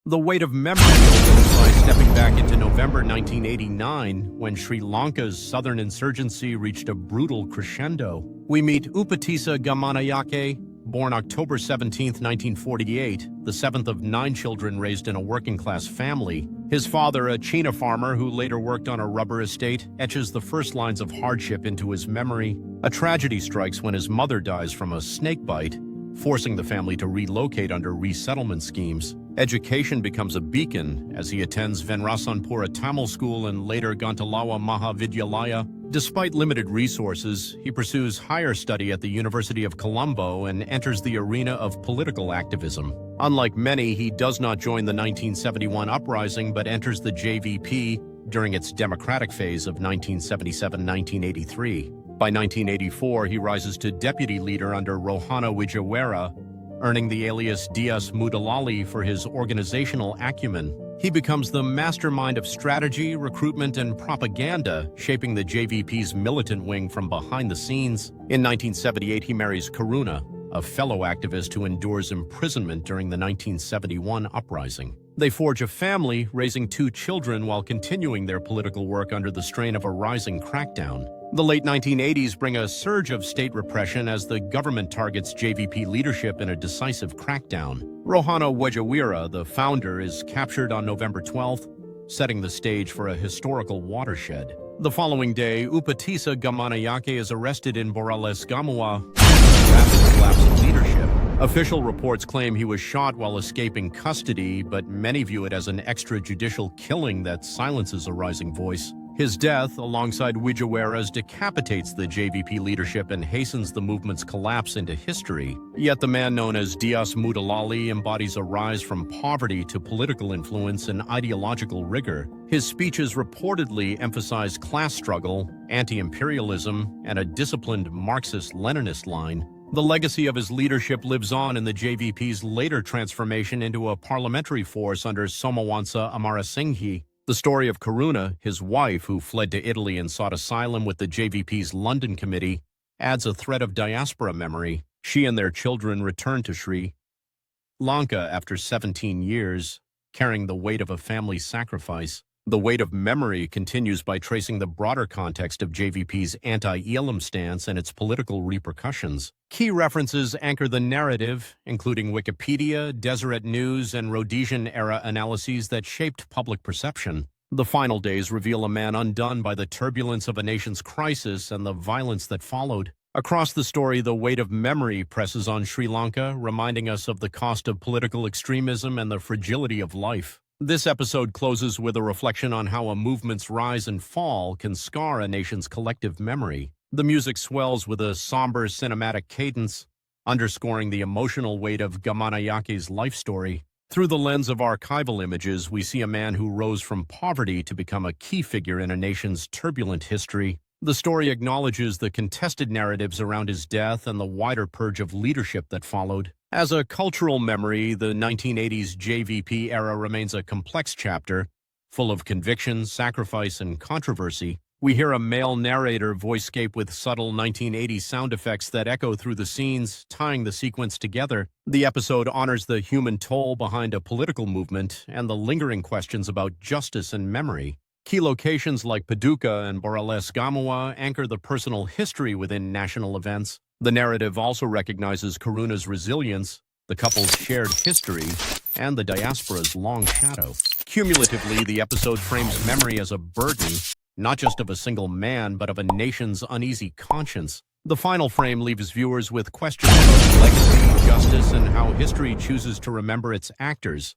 The weight of memory opens by stepping back into November 1989, when Sri Lanka's southern insurgency reached a brutal crescendo. We meet Upatissa Gamanayake, born October 17, 1948, the seventh of 9 children raised in a working-class family. His father, a China farmer who later worked on a rubber estate, etches the first lines of hardship into his memory. A tragedy strikes when his mother dies from a snake bite, forcing the family to relocate under resettlement schemes. Education becomes a beacon as he attends Venrasanpura Tamil School and later Gantalawa Mahavidyalaya. Despite limited resources, he pursues higher study at the University of Colombo and enters the arena of political activism. Unlike many, he does not join the 1971 uprising but enters the JVP during its democratic phase of 1977-1983. By 1984, he rises to deputy leader under Rohana Wijawara, earning the alias Dias Mudalali for his organizational acumen. He becomes the mastermind of strategy, recruitment, and propaganda, shaping the JVP's militant wing from behind the scenes. In 1978, he marries Karuna, a fellow activist who endures imprisonment during the 1971 uprising. They forge a family, raising 2 children while continuing their political work under the strain of a rising crackdown. The late 1980s bring a surge of state repression as the government targets JVP leadership in a decisive crackdown. Rohana Wijawara, the founder, is captured on November 12th, setting the stage for a historical watershed. The following day, Upatissa Gamanayake is arrested in Borales-Gamua after a rapid collapse of leadership. Official reports claim he was shot while escaping custody, but many view it as an extrajudicial killing that silences a rising voice. His death, alongside Wijawara's, decapitates the JVP leadership and hastens the movement's collapse into history. Yet the man known as Dias Mudalali embodies a rise from poverty to political influence and ideological rigor. His speeches reportedly emphasize class struggle, anti-imperialism, and a disciplined Marxist-Leninist line. The legacy of his leadership lives on in the JVP's later transformation into a parliamentary force under Somawansa Amarasinghe. The story of Karuna, his wife, who fled to Italy and sought asylum with the JVP's London Committee, adds a thread of diaspora memory. She and their children return to Sri Lanka after 17 years, carrying the weight of a family sacrifice. The weight of memory continues by tracing the broader context of JVP's anti-Elam stance and its political repercussions. Key references anchor the narrative, including Wikipedia, Deseret News, and Rhodesian-era analyses that shaped public perception. The final days reveal a man undone by the turbulence of a nation's crisis and the violence that followed. Across the story, the weight of memory presses on Sri Lanka, reminding us of the cost of political extremism and the fragility of life. This episode closes with a reflection on how a movement's rise and fall can scar a nation's collective memory. The music swells with a somber cinematic cadence, underscoring the emotional weight of Gamanayake's life story. Through the lens of archival images, we see a man who rose from poverty to become a key figure in a nation's turbulent history. The story acknowledges the contested narratives around his death and the wider purge of leadership that followed. As a cultural memory, the 1980s JVP era remains a complex chapter, full of conviction, sacrifice, and controversy. We hear a male narrator voicescape with subtle 1980s sound effects that echo through the scenes, tying the sequence together. The episode honors the human toll behind a political movement and the lingering questions about justice and memory. Key locations like Paduka and Borales-Gamua anchor the personal history within national events. The narrative also recognizes Karuna's resilience, the couple's shared history, and the diaspora's long shadow. Cumulatively, the episode frames memory as a burden, not just of a single man, but of a nation's uneasy conscience. The final frame leaves viewers with questions about legacy, justice, and how history chooses to remember its actors.